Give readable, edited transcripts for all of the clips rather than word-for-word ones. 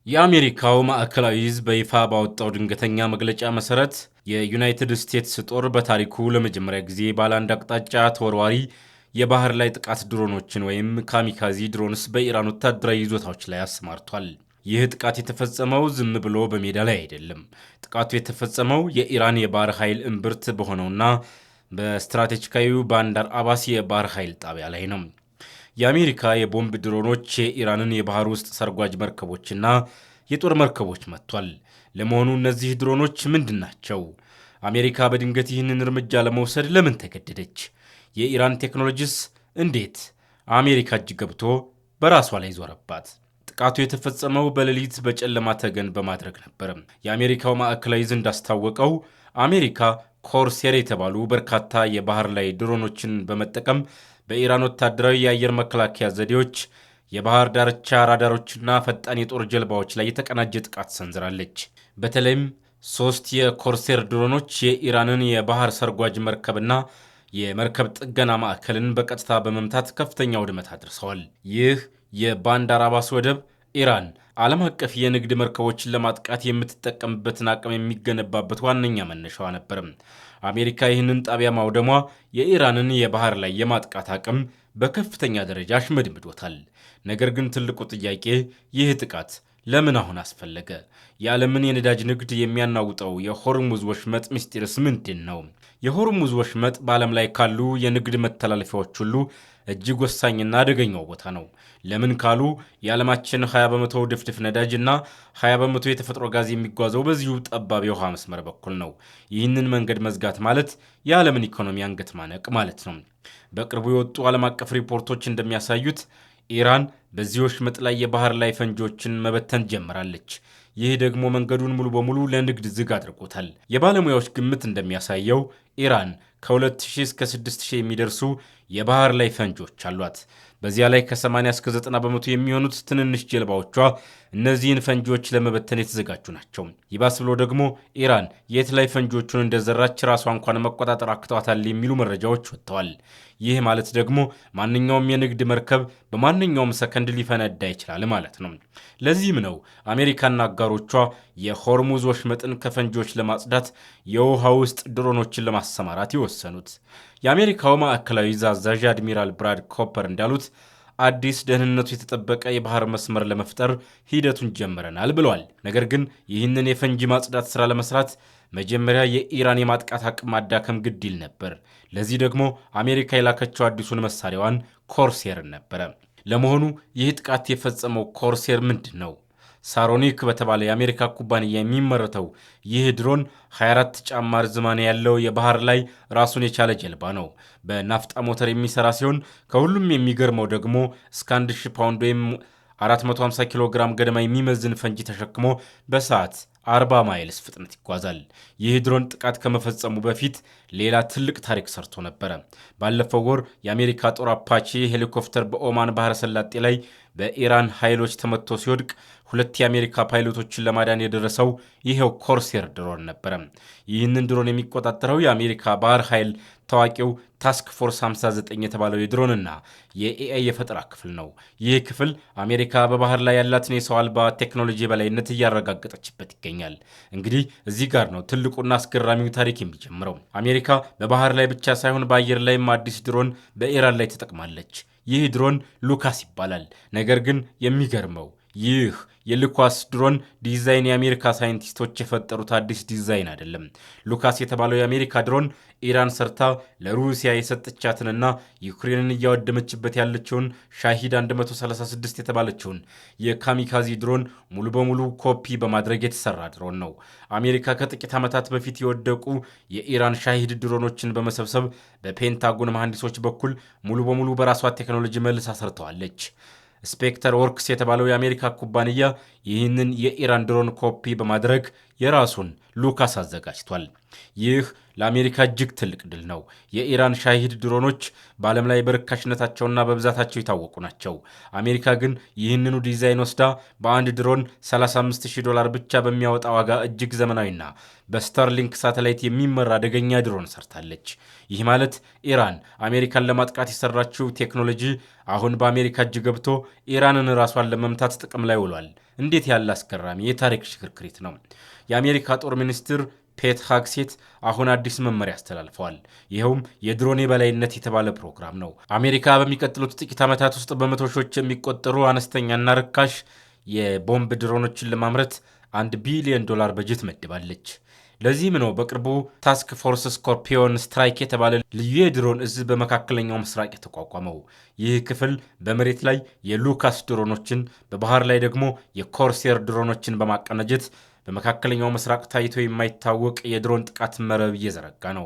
የአሜሪካው ማዕከላዊ ዕዝ በይፋ ባወጣው ድንገተኛ መግለጫ መሰረት የዩናይትድ ስቴትስ ጦር በታሪኩ ለመጀመሪያ ጊዜ ባለ አንድ አቅጣጫ ተወርዋሪ የባህር ላይ ጥቃት ድሮኖችን ወይም ካሚካዚ ድሮንስ በኢራን ወታደራዊ ይዞታዎች ላይ አሰማርቷል። ይህ ጥቃት የተፈጸመው ዝም ብሎ በሜዳ ላይ አይደለም። ጥቃቱ የተፈጸመው የኢራን የባህር ኃይል እምብርት በሆነውና በስትራቴጂካዊው ባንዳር አባስ የባህር ኃይል ጣቢያ ላይ ነው። የአሜሪካ የቦምብ ድሮኖች የኢራንን የባህር ውስጥ ሰርጓጅ መርከቦችና የጦር መርከቦች መጥቷል። ለመሆኑ እነዚህ ድሮኖች ምንድን ናቸው? አሜሪካ በድንገት ይህንን እርምጃ ለመውሰድ ለምን ተገደደች? የኢራን ቴክኖሎጂስ እንዴት አሜሪካ እጅ ገብቶ በራሷ ላይ ዞረባት? ጥቃቱ የተፈጸመው በሌሊት በጨለማ ተገን በማድረግ ነበር። የአሜሪካው ማዕከላዊ ዕዝ እንዳስታወቀው አሜሪካ ኮርሴር የተባሉ በርካታ የባህር ላይ ድሮኖችን በመጠቀም በኢራን ወታደራዊ የአየር መከላከያ ዘዴዎች፣ የባህር ዳርቻ ራዳሮችና ፈጣን የጦር ጀልባዎች ላይ የተቀናጀ ጥቃት ሰንዝራለች። በተለይም 3 የኮርሴር ድሮኖች የኢራንን የባህር ሰርጓጅ መርከብና የመርከብ ጥገና ማዕከልን በቀጥታ በመምታት ከፍተኛ ውድመት አድርሰዋል። ይህ የባንዳር አባስ ወደብ ኢራን ዓለም አቀፍ የንግድ መርከቦችን ለማጥቃት የምትጠቀምበትን አቅም የሚገነባበት ዋነኛ መነሻዋ ነበር። አሜሪካ ይህንን ጣቢያ ማውደሟ የኢራንን የባህር ላይ የማጥቃት አቅም በከፍተኛ ደረጃ አሽመድምዶታል። ነገር ግን ትልቁ ጥያቄ ይህ ጥቃት ለምን አሁን አስፈለገ? የዓለምን የነዳጅ ንግድ የሚያናውጠው የሆርሙዝ ወሽመጥ ምስጢርስ ምንድን ነው? የሆርሙዝ ወሽመጥ በዓለም ላይ ካሉ የንግድ መተላለፊያዎች ሁሉ እጅግ ወሳኝና አደገኛው ቦታ ነው። ለምን ካሉ የዓለማችን 20 በመቶ ድፍድፍ ነዳጅ እና 20 በመቶ የተፈጥሮ ጋዝ የሚጓዘው በዚሁ ጠባብ የውሃ መስመር በኩል ነው። ይህንን መንገድ መዝጋት ማለት የዓለምን ኢኮኖሚ አንገት ማነቅ ማለት ነው። በቅርቡ የወጡ ዓለም አቀፍ ሪፖርቶች እንደሚያሳዩት ኢራን በዚህ ወሽመጥ ላይ የባህር ላይ ፈንጂዎችን መበተን ጀምራለች። ይህ ደግሞ መንገዱን ሙሉ በሙሉ ለንግድ ዝግ አድርጎታል። የባለሙያዎች ግምት እንደሚያሳየው ኢራን ከ2000 እስከ 6000 የሚደርሱ የባህር ላይ ፈንጂዎች አሏት። በዚያ ላይ ከ80 እስከ 90 በመቶ የሚሆኑት ትንንሽ ጀልባዎቿ እነዚህን ፈንጂዎች ለመበተን የተዘጋጁ ናቸው። ይባስ ብሎ ደግሞ ኢራን የት ላይ ፈንጂዎቹን እንደዘራች ራሷ እንኳን መቆጣጠር አክተዋታል የሚሉ መረጃዎች ወጥተዋል። ይህ ማለት ደግሞ ማንኛውም የንግድ መርከብ በማንኛውም ሰከንድ ሊፈነዳ ይችላል ማለት ነው። ለዚህም ነው አሜሪካና አጋሮቿ የሆርሙዝ ወሽመጥን ከፈንጂዎች ለማጽዳት የውሃ ውስጥ ድሮኖችን ለማሰማራት የወሰኑት። የአሜሪካው ማዕከላዊ ዕዝ አዛዥ አድሚራል ብራድ ኮፐር እንዳሉት አዲስ ደህንነቱ የተጠበቀ የባህር መስመር ለመፍጠር ሂደቱን ጀምረናል ብለዋል። ነገር ግን ይህንን የፈንጂ ማጽዳት ሥራ ለመስራት መጀመሪያ የኢራን የማጥቃት አቅም ማዳከም ግድ ይል ነበር። ለዚህ ደግሞ አሜሪካ የላከችው አዲሱን መሳሪያዋን ኮርሴርን ነበረ። ለመሆኑ ይህ ጥቃት የፈጸመው ኮርሴር ምንድን ነው? ሳሮኒክ በተባለ የአሜሪካ ኩባንያ የሚመረተው ይህ ድሮን 24 ጫማ ርዝማኔ ያለው የባህር ላይ ራሱን የቻለ ጀልባ ነው። በናፍጣ ሞተር የሚሰራ ሲሆን ከሁሉም የሚገርመው ደግሞ እስከ 1000 ፓውንድ ወይም 450 ኪሎ ግራም ገደማ የሚመዝን ፈንጂ ተሸክሞ በሰዓት 40 ማይልስ ፍጥነት ይጓዛል። ይህ ድሮን ጥቃት ከመፈጸሙ በፊት ሌላ ትልቅ ታሪክ ሰርቶ ነበረ። ባለፈው ወር የአሜሪካ ጦር አፓቼ ሄሊኮፕተር በኦማን ባህረ ሰላጤ ላይ በኢራን ኃይሎች ተመትቶ ሲወድቅ 2 የአሜሪካ ፓይሎቶችን ለማዳን የደረሰው ይሄው ኮርሴር ድሮን ነበረ። ይህንን ድሮን የሚቆጣጠረው የአሜሪካ ባህር ኃይል ታዋቂው ታስክ ፎርስ 59 የተባለው የድሮንና የኤአይ የፈጠራ ክፍል ነው። ይህ ክፍል አሜሪካ በባህር ላይ ያላትን የሰው አልባ ቴክኖሎጂ የበላይነት እያረጋገጠችበት ይገኛል። እንግዲህ እዚህ ጋር ነው ትልቁና አስገራሚው ታሪክ የሚጀምረው። አሜሪካ በባህር ላይ ብቻ ሳይሆን በአየር ላይም አዲስ ድሮን በኢራን ላይ ተጠቅማለች። ይህ ድሮን ሉካስ ይባላል። ነገር ግን የሚገርመው ይህ የሉካስ ድሮን ዲዛይን የአሜሪካ ሳይንቲስቶች የፈጠሩት አዲስ ዲዛይን አይደለም። ሉካስ የተባለው የአሜሪካ ድሮን ኢራን ሰርታ ለሩሲያ የሰጠቻትንና ዩክሬንን እያወደመችበት ያለችውን ሻሂድ 136 የተባለችውን የካሚካዚ ድሮን ሙሉ በሙሉ ኮፒ በማድረግ የተሰራ ድሮን ነው። አሜሪካ ከጥቂት ዓመታት በፊት የወደቁ የኢራን ሻሂድ ድሮኖችን በመሰብሰብ በፔንታጎን መሐንዲሶች በኩል ሙሉ በሙሉ በራሷ ቴክኖሎጂ መልሳ ሰርተዋለች። ስፔክተር ወርክስ የተባለው የአሜሪካ ኩባንያ ይህንን የኢራን ድሮን ኮፒ በማድረግ የራሱን ሉካስ አዘጋጅቷል። ይህ ለአሜሪካ እጅግ ትልቅ ድል ነው። የኢራን ሻሂድ ድሮኖች በዓለም ላይ በርካሽነታቸውና በብዛታቸው የታወቁ ናቸው። አሜሪካ ግን ይህንኑ ዲዛይን ወስዳ በአንድ ድሮን $35,000 ብቻ በሚያወጣ ዋጋ እጅግ ዘመናዊና በስታርሊንክ ሳተላይት የሚመራ አደገኛ ድሮን ሰርታለች። ይህ ማለት ኢራን አሜሪካን ለማጥቃት የሰራችው ቴክኖሎጂ አሁን በአሜሪካ እጅ ገብቶ ኢራንን ራሷን ለመምታት ጥቅም ላይ ውሏል። እንዴት ያለ አስገራሚ የታሪክ ሽክርክሪት ነው! የአሜሪካ ጦር ሚኒስትር ፔት ሃግሴት አሁን አዲስ መመሪያ አስተላልፈዋል። ይኸውም የድሮን የበላይነት የተባለ ፕሮግራም ነው። አሜሪካ በሚቀጥሉት ጥቂት ዓመታት ውስጥ በመቶ ሺዎች የሚቆጠሩ አነስተኛና ርካሽ የቦምብ ድሮኖችን ለማምረት $1 ቢሊዮን በጀት መድባለች። ለዚህም ነው በቅርቡ ታስክ ፎርስ ስኮርፒዮን ስትራይክ የተባለ ልዩ የድሮን እዝ በመካከለኛው ምስራቅ የተቋቋመው። ይህ ክፍል በመሬት ላይ የሉካስ ድሮኖችን፣ በባህር ላይ ደግሞ የኮርሴር ድሮኖችን በማቀናጀት በመካከለኛው ምስራቅ ታይቶ የማይታወቅ የድሮን ጥቃት መረብ እየዘረጋ ነው።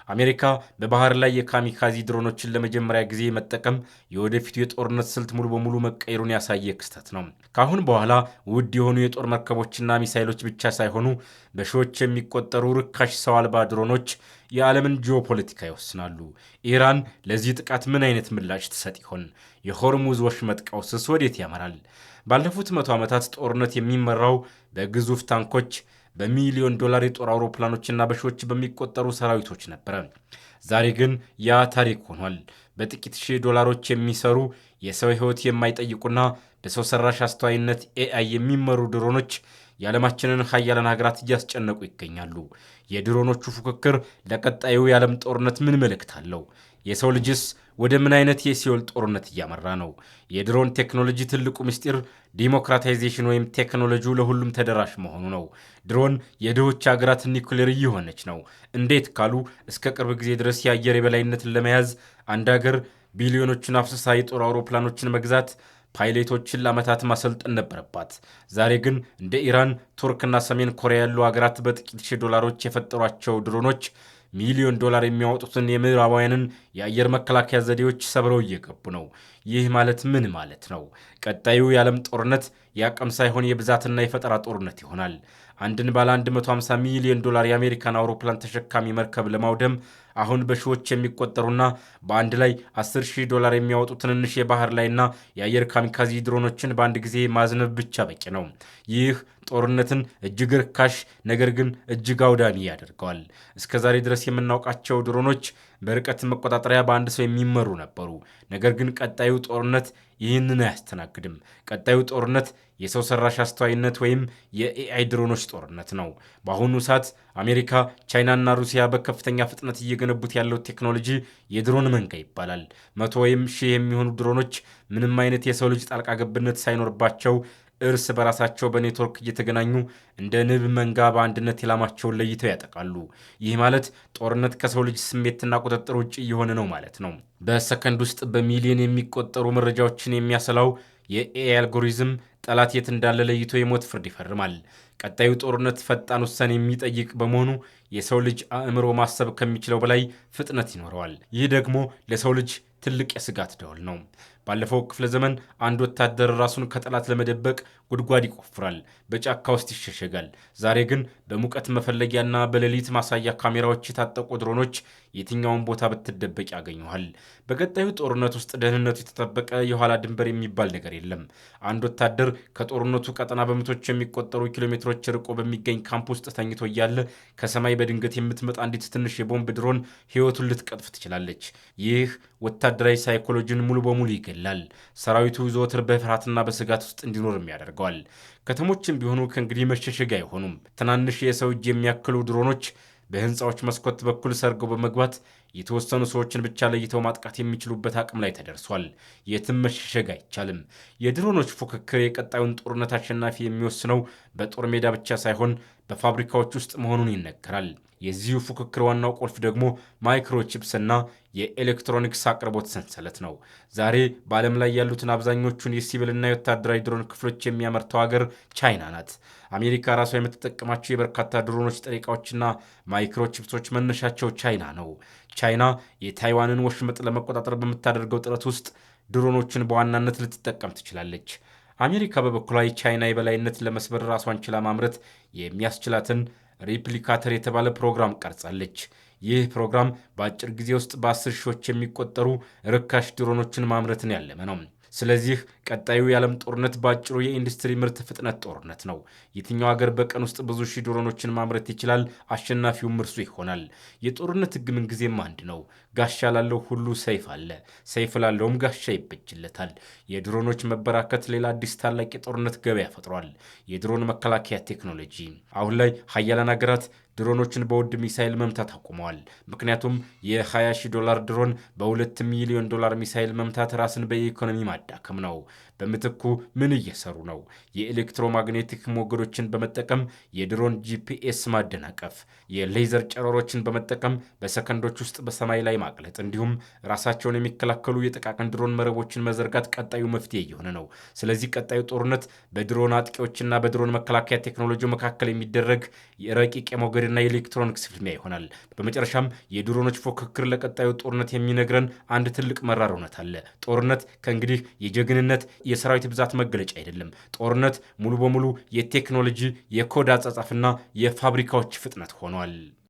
አሜሪካ በባህር ላይ የካሚካዚ ድሮኖችን ለመጀመሪያ ጊዜ መጠቀም የወደፊቱ የጦርነት ስልት ሙሉ በሙሉ መቀየሩን ያሳየ ክስተት ነው። ከአሁን በኋላ ውድ የሆኑ የጦር መርከቦችና ሚሳይሎች ብቻ ሳይሆኑ በሺዎች የሚቆጠሩ ርካሽ ሰው አልባ ድሮኖች የዓለምን ጂኦፖለቲካ ይወስናሉ። ኢራን ለዚህ ጥቃት ምን አይነት ምላሽ ትሰጥ ይሆን? የሆርሙዝ ወሽመጥ ቀውስስ ወዴት ያመራል? ባለፉት 100 ዓመታት ጦርነት የሚመራው በግዙፍ ታንኮች፣ በሚሊዮን ዶላር የጦር አውሮፕላኖችና በሺዎች በሚቆጠሩ ሰራዊቶች ነበረ። ዛሬ ግን ያ ታሪክ ሆኗል። በጥቂት ሺህ ዶላሮች የሚሰሩ የሰው ሕይወት የማይጠይቁና በሰው ሰራሽ አስተዋይነት ኤአይ የሚመሩ ድሮኖች የዓለማችንን ሀያላን ሀገራት እያስጨነቁ ይገኛሉ። የድሮኖቹ ፉክክር ለቀጣዩ የዓለም ጦርነት ምን መልእክት አለው? የሰው ልጅስ ወደ ምን አይነት የሲኦል ጦርነት እያመራ ነው? የድሮን ቴክኖሎጂ ትልቁ ምስጢር ዲሞክራታይዜሽን ወይም ቴክኖሎጂው ለሁሉም ተደራሽ መሆኑ ነው። ድሮን የድሆች ሀገራት ኒውክሌር እየሆነች ነው። እንዴት ካሉ እስከ ቅርብ ጊዜ ድረስ የአየር የበላይነትን ለመያዝ አንድ ሀገር ቢሊዮኖችን አፍስሳ የጦር አውሮፕላኖችን መግዛት፣ ፓይሌቶችን ለዓመታት ማሰልጠን ነበረባት። ዛሬ ግን እንደ ኢራን፣ ቱርክና ሰሜን ኮሪያ ያሉ ሀገራት በጥቂት ሺህ ዶላሮች የፈጠሯቸው ድሮኖች ሚሊዮን ዶላር የሚያወጡትን የምዕራባውያንን የአየር መከላከያ ዘዴዎች ሰብረው እየገቡ ነው። ይህ ማለት ምን ማለት ነው? ቀጣዩ የዓለም ጦርነት የአቅም ሳይሆን የብዛትና የፈጠራ ጦርነት ይሆናል። አንድን ባለ $150 ሚሊዮን የአሜሪካን አውሮፕላን ተሸካሚ መርከብ ለማውደም አሁን በሺዎች የሚቆጠሩና በአንድ ላይ $10,000 የሚያወጡ ትንንሽ የባህር ላይና የአየር ካሚካዚ ድሮኖችን በአንድ ጊዜ ማዝነብ ብቻ በቂ ነው። ይህ ጦርነትን እጅግ ርካሽ ነገር ግን እጅግ አውዳሚ ያደርገዋል። እስከ ዛሬ ድረስ የምናውቃቸው ድሮኖች በርቀት መቆጣጠሪያ በአንድ ሰው የሚመሩ ነበሩ። ነገር ግን ቀጣዩ ጦርነት ይህንን አያስተናግድም። ቀጣዩ ጦርነት የሰው ሰራሽ አስተዋይነት ወይም የኤአይ ድሮኖች ጦርነት ነው። በአሁኑ ሰዓት አሜሪካ፣ ቻይናና ሩሲያ በከፍተኛ ፍጥነት እየገነቡት ያለው ቴክኖሎጂ የድሮን መንጋ ይባላል። 100 ወይም 1000 የሚሆኑ ድሮኖች ምንም አይነት የሰው ልጅ ጣልቃ ገብነት ሳይኖርባቸው እርስ በራሳቸው በኔትወርክ እየተገናኙ እንደ ንብ መንጋ በአንድነት ኢላማቸውን ለይተው ያጠቃሉ። ይህ ማለት ጦርነት ከሰው ልጅ ስሜትና ቁጥጥር ውጭ እየሆነ ነው ማለት ነው። በሰከንድ ውስጥ በሚሊዮን የሚቆጠሩ መረጃዎችን የሚያሰላው የኤአይ አልጎሪዝም ጠላት የት እንዳለ ለይቶ የሞት ፍርድ ይፈርማል። ቀጣዩ ጦርነት ፈጣን ውሳኔ የሚጠይቅ በመሆኑ የሰው ልጅ አእምሮ ማሰብ ከሚችለው በላይ ፍጥነት ይኖረዋል። ይህ ደግሞ ለሰው ልጅ ትልቅ የስጋት ደወል ነው። ባለፈው ክፍለ ዘመን አንድ ወታደር ራሱን ከጠላት ለመደበቅ ጉድጓድ ይቆፍራል፣ በጫካ ውስጥ ይሸሸጋል። ዛሬ ግን በሙቀት መፈለጊያና በሌሊት ማሳያ ካሜራዎች የታጠቁ ድሮኖች የትኛውን ቦታ ብትደበቅ ያገኙሃል። በቀጣዩ ጦርነት ውስጥ ደህንነቱ የተጠበቀ የኋላ ድንበር የሚባል ነገር የለም። አንድ ወታደር ከጦርነቱ ቀጠና በመቶች የሚቆጠሩ ኪሎሜትሮች ርቆ በሚገኝ ካምፕ ውስጥ ተኝቶ እያለ ከሰማይ በድንገት የምትመጣ አንዲት ትንሽ የቦምብ ድሮን ሕይወቱን ልትቀጥፍ ትችላለች። ይህ ወታደራዊ ሳይኮሎጂን ሙሉ በሙሉ ይገላል። ሰራዊቱ ዘወትር በፍርሃትና በስጋት ውስጥ እንዲኖርም ያደርገዋል። ከተሞችም ቢሆኑ ከእንግዲህ መሸሸጊያ አይሆኑም። ትናንሽ የሰው እጅ የሚያክሉ ድሮኖች በህንፃዎች መስኮት በኩል ሰርገው በመግባት የተወሰኑ ሰዎችን ብቻ ለይተው ማጥቃት የሚችሉበት አቅም ላይ ተደርሷል። የትም መሸሸግ አይቻልም። የድሮኖች ፉክክር የቀጣዩን ጦርነት አሸናፊ የሚወስነው በጦር ሜዳ ብቻ ሳይሆን በፋብሪካዎች ውስጥ መሆኑን ይነገራል። የዚሁ ፉክክር ዋናው ቁልፍ ደግሞ ማይክሮቺፕስ እና የኤሌክትሮኒክስ አቅርቦት ሰንሰለት ነው። ዛሬ በዓለም ላይ ያሉትን አብዛኞቹን የሲቪልና የወታደራዊ ድሮን ክፍሎች የሚያመርተው ሀገር ቻይና ናት። አሜሪካ ራሷ የምትጠቀማቸው የበርካታ ድሮኖች ጥሬ ዕቃዎችና ማይክሮቺፕሶች መነሻቸው ቻይና ነው። ቻይና የታይዋንን ወሽመጥ ለመቆጣጠር በምታደርገው ጥረት ውስጥ ድሮኖችን በዋናነት ልትጠቀም ትችላለች። አሜሪካ በበኩሏ የቻይና የበላይነት ለመስበር ራሷን ችላ ማምረት የሚያስችላትን ሪፕሊካተር የተባለ ፕሮግራም ቀርጻለች። ይህ ፕሮግራም በአጭር ጊዜ ውስጥ በ10 ሺዎች የሚቆጠሩ ርካሽ ድሮኖችን ማምረትን ያለመ ነው። ስለዚህ ቀጣዩ የዓለም ጦርነት ባጭሩ የኢንዱስትሪ ምርት ፍጥነት ጦርነት ነው። የትኛው ሀገር በቀን ውስጥ ብዙ ሺህ ድሮኖችን ማምረት ይችላል? አሸናፊውም እርሱ ይሆናል። የጦርነት ሕግ ምንጊዜም አንድ ነው። ጋሻ ላለው ሁሉ ሰይፍ አለ፣ ሰይፍ ላለውም ጋሻ ይበጅለታል። የድሮኖች መበራከት ሌላ አዲስ ታላቅ የጦርነት ገበያ ፈጥሯል። የድሮን መከላከያ ቴክኖሎጂ። አሁን ላይ ሀያላን ሀገራት ድሮኖችን በውድ ሚሳይል መምታት አቁመዋል። ምክንያቱም የ$20,000 ድሮን በ$2 ሚሊዮን ሚሳይል መምታት ራስን በኢኮኖሚ ማዳከም ነው። በምትኩ ምን እየሰሩ ነው? የኤሌክትሮማግኔቲክ ሞገዶችን በመጠቀም የድሮን ጂፒኤስ ማደናቀፍ፣ የሌዘር ጨረሮችን በመጠቀም በሰከንዶች ውስጥ በሰማይ ላይ ማቅለጥ፣ እንዲሁም ራሳቸውን የሚከላከሉ የጥቃቅን ድሮን መረቦችን መዘርጋት ቀጣዩ መፍትሄ እየሆነ ነው። ስለዚህ ቀጣዩ ጦርነት በድሮን አጥቂዎችና በድሮን መከላከያ ቴክኖሎጂ መካከል የሚደረግ የረቂቅ የሞገድና የኤሌክትሮኒክስ ፍልሚያ ይሆናል። በመጨረሻም የድሮኖች ፉክክር ለቀጣዩ ጦርነት የሚነግረን አንድ ትልቅ መራር እውነት አለ። ጦርነት ከእንግዲህ የጀግንነት የሰራዊት ብዛት መገለጫ አይደለም። ጦርነት ሙሉ በሙሉ የቴክኖሎጂ የኮድ አጻጻፍና የፋብሪካዎች ፍጥነት ሆኗል።